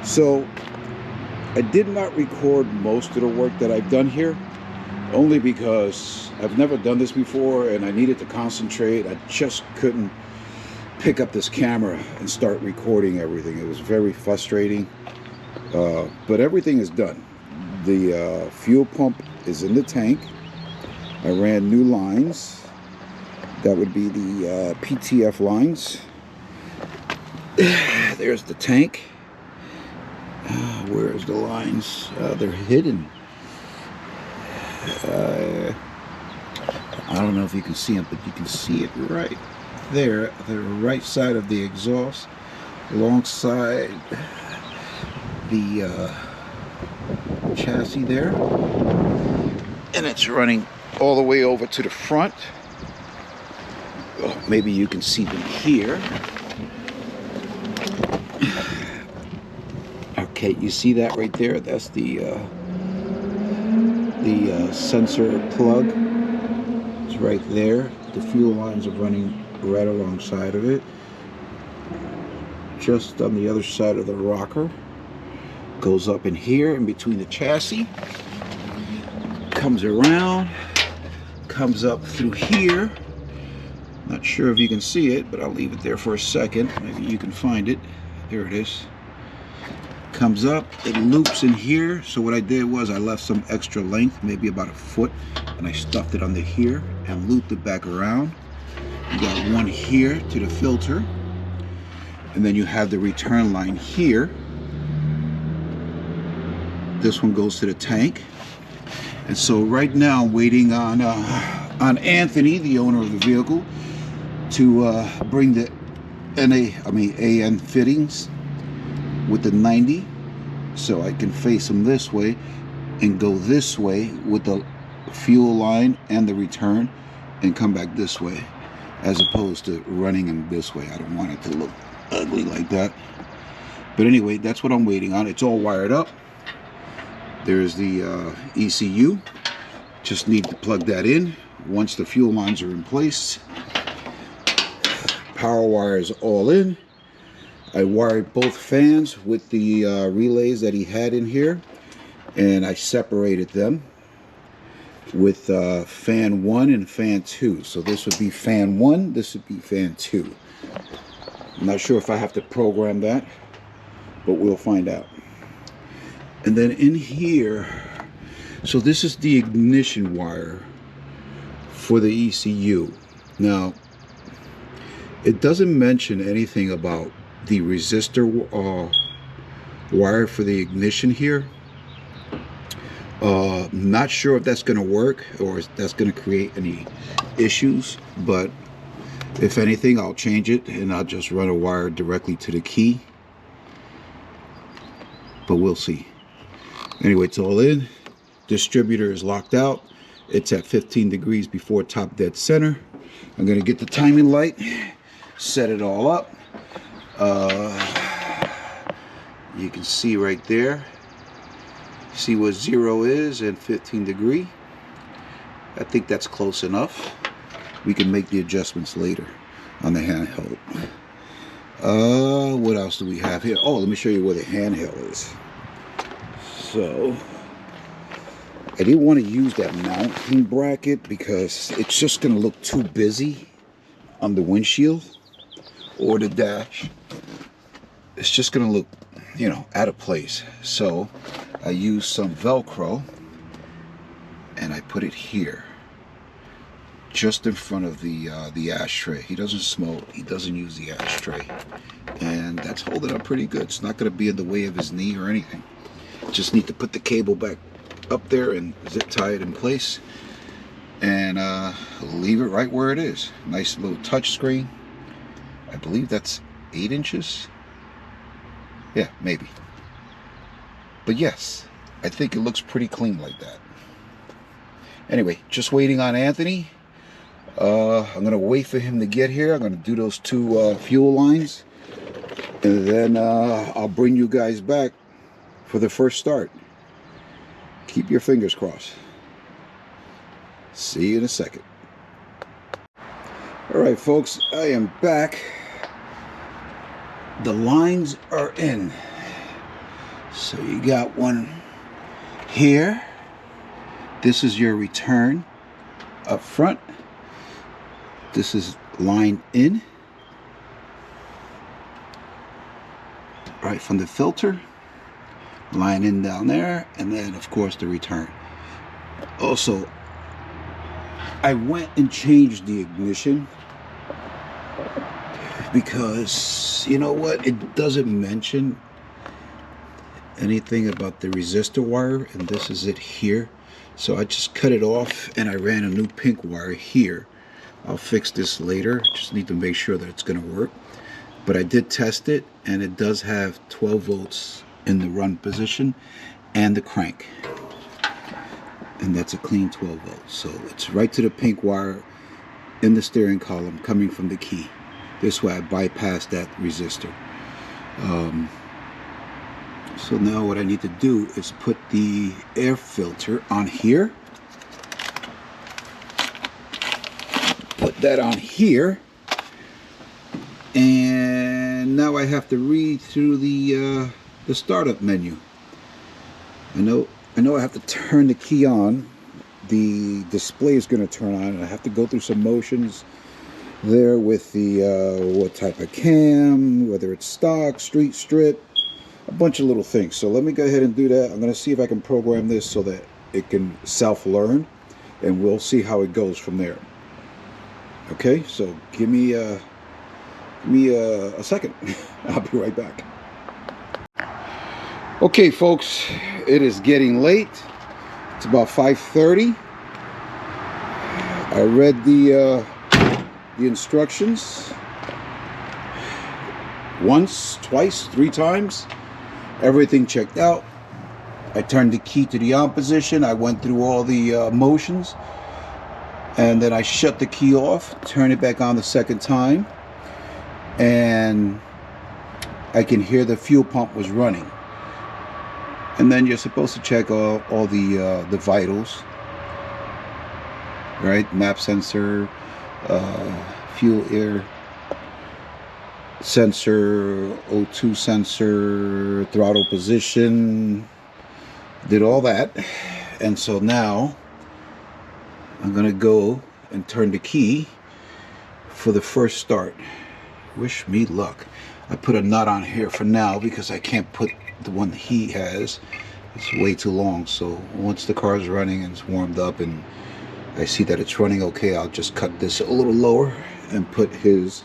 So I did not record most of the work that I've done here, only because I've never done this before and I needed to concentrate. I just couldn't pick up this camera and start recording everything. It was very frustrating, but everything is done. The fuel pump is in the tank. I ran new lines. That would be the PTF lines. There's the tank. Where's the lines? They're hidden. I don't know if you can see them, but you can see it right there, the right side of the exhaust, alongside the chassis there, and it's running all the way over to the front. Oh, maybe you can see them here. Okay, you see that right there? That's the sensor plug. It's right there. The fuel lines are running right alongside of it. Just on the other side of the rocker. Goes up in here in between the chassis. Comes around. Comes up through here. Not sure if you can see it, but I'll leave it there for a second. Maybe you can find it. There it is. Comes up, it loops in here. So what I did was I left some extra length, maybe about a foot, and I stuffed it under here and looped it back around. You got one here to the filter, and then you have the return line here. This one goes to the tank. And so right now I'm waiting on Anthony, the owner of the vehicle, to bring the AN fittings with the 90, so I can face them this way and go this way with the fuel line and the return and come back this way, as opposed to running them this way. I don't want it to look ugly like that. But anyway, that's what I'm waiting on. It's all wired up. There's the ECU. Just need to plug that in once the fuel lines are in place. Power wires all in. I wired both fans with the relays that he had in here, and I separated them with fan 1 and fan 2. So this would be fan 1, this would be fan 2. I'm not sure if I have to program that, but we'll find out. And then in here, so this is the ignition wire for the ECU. Now, it doesn't mention anything about the resistor wire for the ignition here. Not sure if that's going to work or if that's going to create any issues, but if anything, I'll change it and I'll just run a wire directly to the key. But we'll see. Anyway, it's all in. Distributor is locked out. It's at 15 degrees before top dead center. I'm going to get the timing light, set it all up. You can see right there, see what 0 is and 15 degree. I think that's close enough. We can make the adjustments later on the handheld. What else do we have here? Oh, let me show you where the handheld is. So I didn't want to use that mounting bracket because it's just going to look too busy on the windshield or the dash. It's just gonna look, you know, out of place. So I used some Velcro and I put it here, just in front of the ashtray. He doesn't smoke, he doesn't use the ashtray, and that's holding up pretty good. It's not gonna be in the way of his knee or anything. Just need to put the cable back up there and zip tie it in place, and leave it right where it is. Nice little touch screen. I believe that's 8 inches. Yeah, maybe. But yes, I think it looks pretty clean like that. Anyway, just waiting on Anthony. I'm going to wait for him to get here. I'm going to do those 2 fuel lines. And then I'll bring you guys back for the first start. Keep your fingers crossed. See you in a second. Alright folks, I am back. The lines are in. So you got one here. This is your return up front. This is lined in right from the filter, line in down there, and then of course the return. Also, I went and changed the ignition because you know what, it doesn't mention anything about the resistor wire, and this is it here. So I just cut it off and I ran a new pink wire here. I'll fix this later, just need to make sure that it's going to work. But I did test it, and it does have 12 volts in the run position and the crank, and that's a clean 12 volts. So it's right to the pink wire in the steering column coming from the key. This way I bypass that resistor. So now what I need to do is put the air filter on here. Put that on here. And now I have to read through the startup menu. I know I have to turn the key on. The display is going to turn on, and I have to go through some motions there with the what type of cam, whether it's stock, street strip, a bunch of little things. So let me go ahead and do that. I'm going to see if I can program this so that it can self-learn, and we'll see how it goes from there. Okay, so give me a second. I'll be right back. Okay, folks, it is getting late. It's about 5:30. I read the instructions once, twice, 3 times. Everything checked out. I turned the key to the on position. I went through all the motions, and then I shut the key off, turn it back on the second time, and I can hear the fuel pump was running. And then you're supposed to check all the vitals, right? Map sensor, fuel air sensor, O2 sensor, throttle position, did all that. And so now I'm gonna go and turn the key for the first start. Wish me luck. I put a nut on here for now because I can't put the one he has. It's way too long. So once the car is running and it's warmed up and I see that it's running okay, I'll just cut this a little lower and put his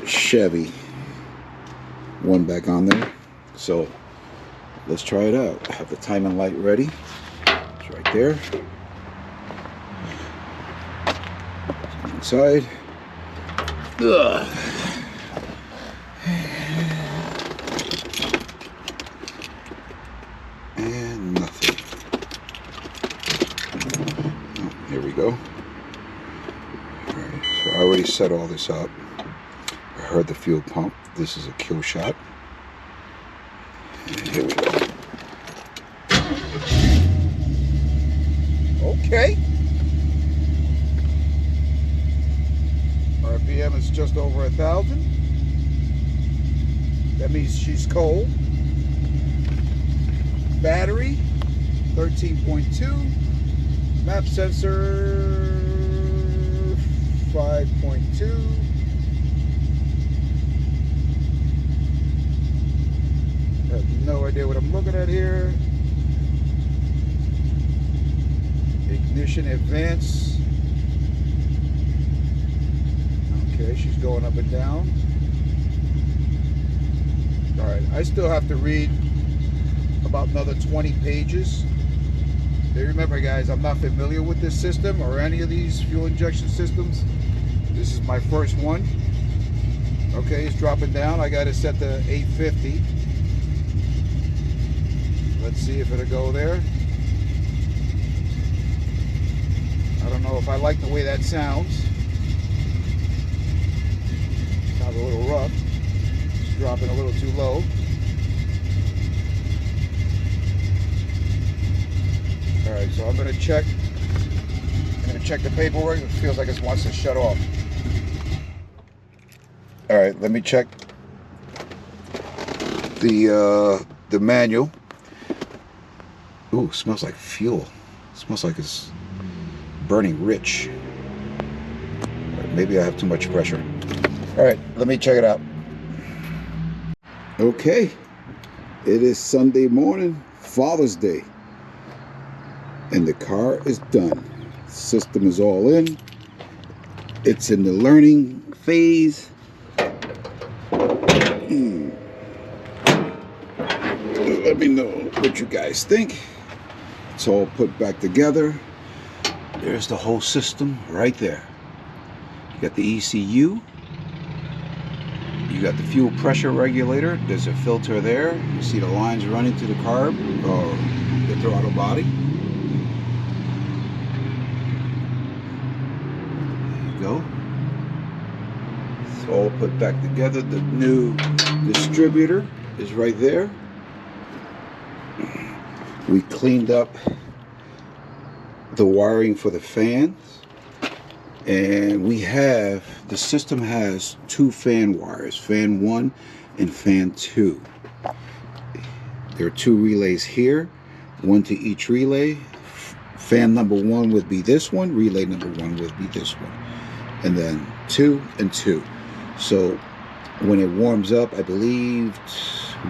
Chevy one back on there. So let's try it out. I have the timing light ready. It's right there. Inside. Ugh. And nothing. Oh, here we go. Alright, so I already set all this up. I heard the fuel pump. This is a kill shot. And here we go. Okay. RPM is just over 1,000. That means she's cold. Battery 13.2. Map sensor 5.2. I have no idea what I'm looking at here. Ignition advance. Okay, she's going up and down. Alright, I still have to read about another 20 pages. Now remember guys, I'm not familiar with this system or any of these fuel injection systems. This is my first one. Okay, it's dropping down. I got it set to 850. Let's see if it'll go there. I don't know if I like the way that sounds. Sounds a little rough. It's dropping a little too low. Alright, so I'm going to check the paperwork. It feels like it wants to shut off. Alright, let me check the manual. Ooh, smells like fuel. Smells like it's burning rich. Maybe I have too much pressure. All right, let me check it out. Okay, it is Sunday morning, Father's Day, and the car is done. System is all in. It's in the learning phase. Let me know what you guys think. It's all put back together. There's the whole system right there. You got the ECU. You got the fuel pressure regulator. There's a filter there. You see the lines running to the carb or the throttle body. There you go. It's all put back together. The new distributor is right there. We cleaned up the wiring for the fans, and the system has two fan wires, fan 1 and fan 2. There are two relays here, one to each relay. Fan number 1 would be this one, relay number 1 would be this one, and then 2 and 2. So when it warms up, I believe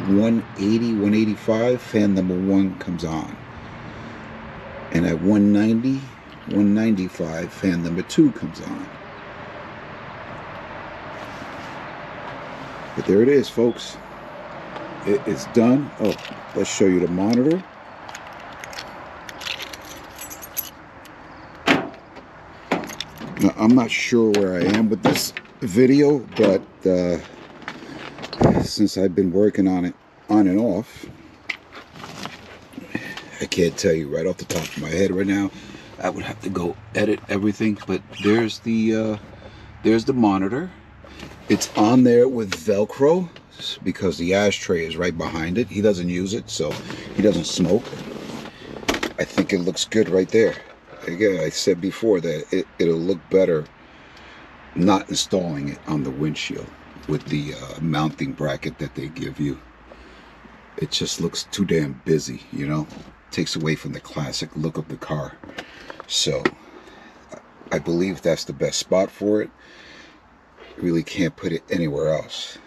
180, 185, fan number 1 comes on. And at 190, 195, fan number 2 comes on. But there it is, folks. It is done. Oh, let's show you the monitor. Now, I'm not sure where I am with this video, but since I've been working on it on and off, I can't tell you right off the top of my head right now. I would have to go edit everything, but there's the monitor. It's on there with Velcro because the ashtray is right behind it. He doesn't use it, so he doesn't smoke. I think it looks good right there. Again, I said before that it'll look better not installing it on the windshield with the mounting bracket that they give you. It just looks too damn busy, you know? Takes away from the classic look of the car. So I believe that's the best spot for it. Really can't put it anywhere else.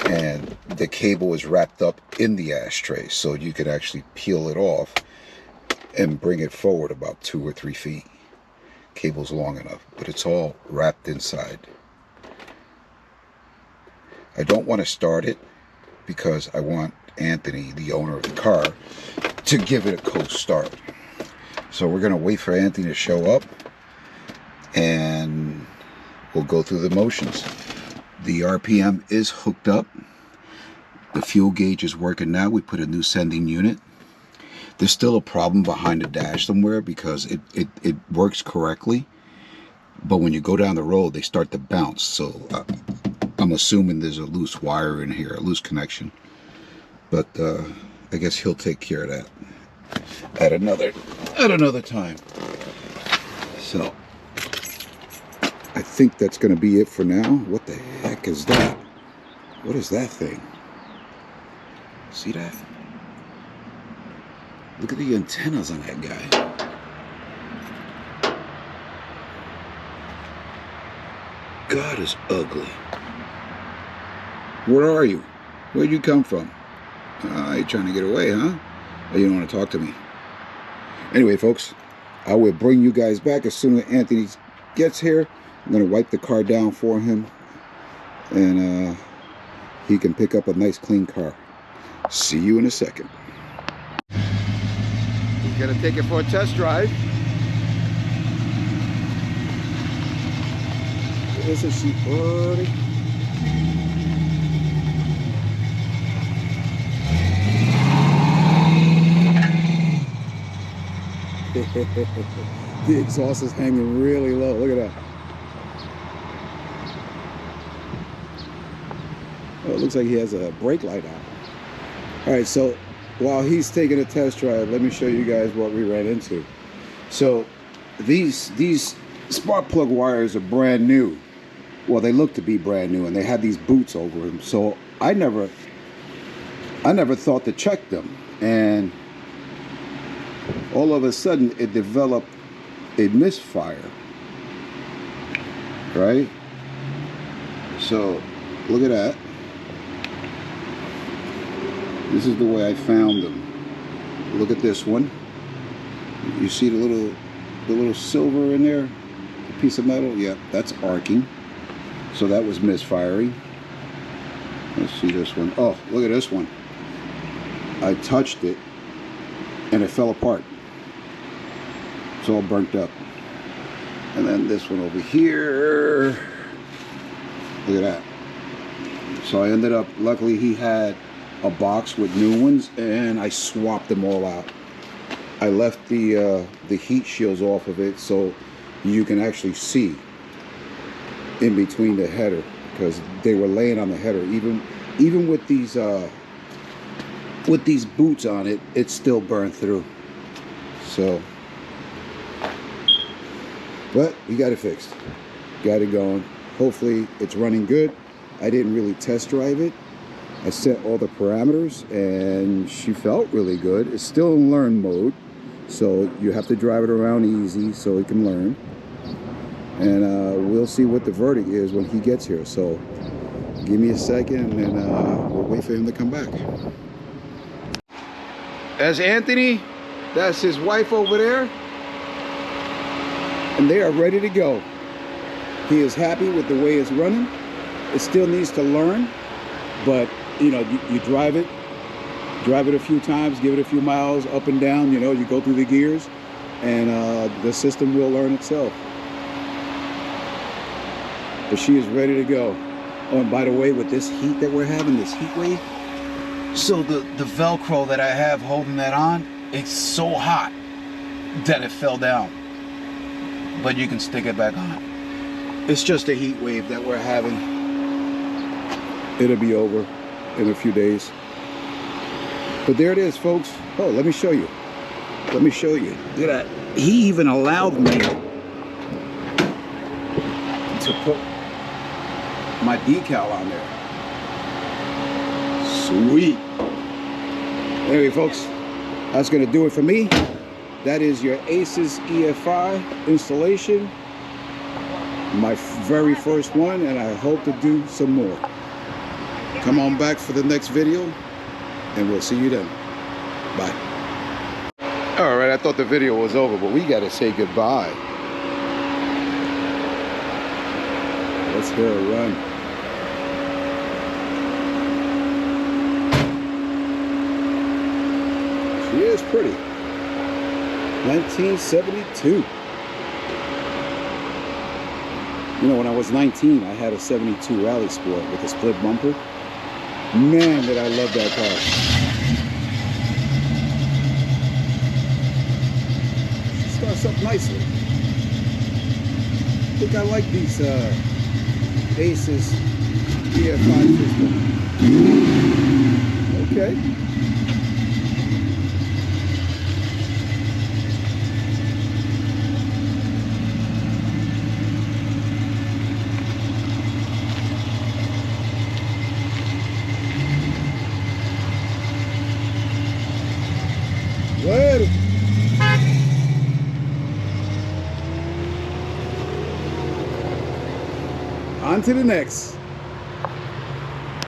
And the cable is wrapped up in the ashtray, so you could actually peel it off and bring it forward about 2 or 3 feet. Cable's long enough, but it's all wrapped inside. I don't want to start it because I want Anthony, the owner of the car, to give it a cold start. So we're going to wait for Anthony to show up, and we'll go through the motions. The RPM is hooked up. The fuel gauge is working now. We put a new sending unit. There's still a problem behind the dash somewhere because it works correctly, but when you go down the road, they start to bounce. So I'm assuming there's a loose wire in here, a loose connection. But I guess he'll take care of that at another time. So I think that's going to be it for now. What the heck is that? What is that thing? See that? Look at the antennas on that guy. God is ugly. Where are you? Where'd you come from? You trying to get away, huh? Or you don't want to talk to me? Anyway, folks, I will bring you guys back as soon as Anthony gets here. I'm going to wipe the car down for him, and he can pick up a nice clean car. See you in a second. He's going to take it for a test drive. Isn't she pretty? The exhaust is hanging really low. Look at that. Oh, it looks like he has a brake light on. All right, so while he's taking a test drive, let me show you guys what we ran into. So these spark plug wires are brand new. Well, they look to be brand new, and they had these boots over them. So I never I never thought to check them, and all of a sudden it developed a misfire, right? So look at that. This is the way I found them. Look at this one. You see the little silver in there, the piece of metal? Yeah, that's arcing. So that was misfiring. Let's see this one. Oh, look at this one. I touched it and it fell apart. It's all burnt up. And then this one over here. Look at that. So I ended up, luckily he had a box with new ones, and I swapped them all out. I left the heat shields off of it so you can actually see in between the header, because they were laying on the header. Even with these boots on it, it still burned through. So, but we got it fixed, got it going. Hopefully it's running good. I didn't really test drive it. I set all the parameters and she felt really good. It's still in learn mode, so you have to drive it around easy so it can learn. And we'll see what the verdict is when he gets here. So give me a second and we'll wait for him to come back. That's Anthony. That's his wife over there. And they are ready to go. He is happy with the way it's running. It still needs to learn, but you know, you drive it a few times, give it a few miles up and down, you know, you go through the gears, and the system will learn itself. But she is ready to go. Oh, and by the way, with this heat that we're having, this heat wave, so the Velcro that I have holding that on, it's so hot that it fell down. But you can stick it back on. It's just a heat wave that we're having. It'll be over in a few days. But there it is, folks. Oh, let me show you. Let me show you. Look at that. He even allowed me to put my decal on there. Sweet. Anyway, folks, that's going to do it for me. That is your Aces EFI installation. My very first one, and I hope to do some more. Come on back for the next video, and we'll see you then. Bye. All right, I thought the video was over, but we got to say goodbye. Let's hear her run. She is pretty. 1972. You know, when I was 19, I had a 72 Rally Sport with a split bumper. Man, did I love that car. She starts up nicely. I think I like these Aces EFI system. Okay. Well, on to the next.